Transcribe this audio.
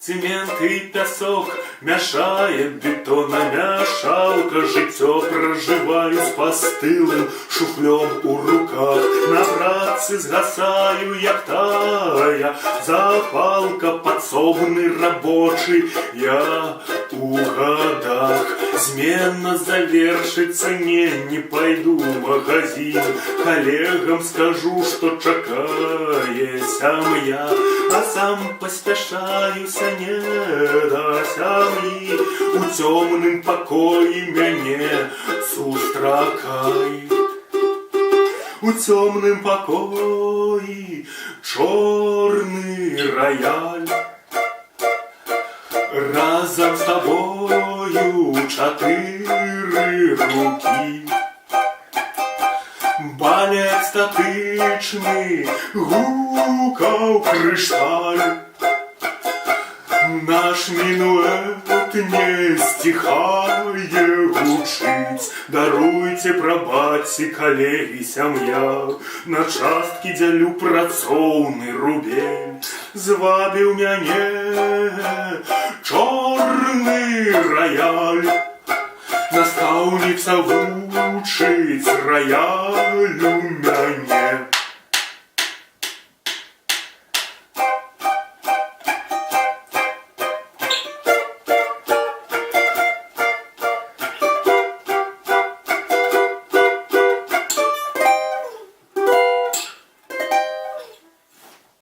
Цемент і пясок мяшае бетонамяшалка, жыццё пражываю з пастылым шуфлём у руках. На працы згасаю, як тая запалка, падсобны рабочы я у гадах. Зменна завершыцца, не пайду ў магазин, калегам скажу, што чакае сям'я, а сам паспяшаюся не да сям'і. У цёмным пакоі мяне сустракаюць. У цёмным пакоі чорны раяль. Разам з табою 4 рукі. Балет статычны гукаў крышталь. Наш мінуэт не сціхае гучыць. Даруйце, прабачце, калегі, сям'я, на часткі дзялю працоўны рубель. Звабіў мяне чорны раяль. Настаўніца вучыць раялю мяне.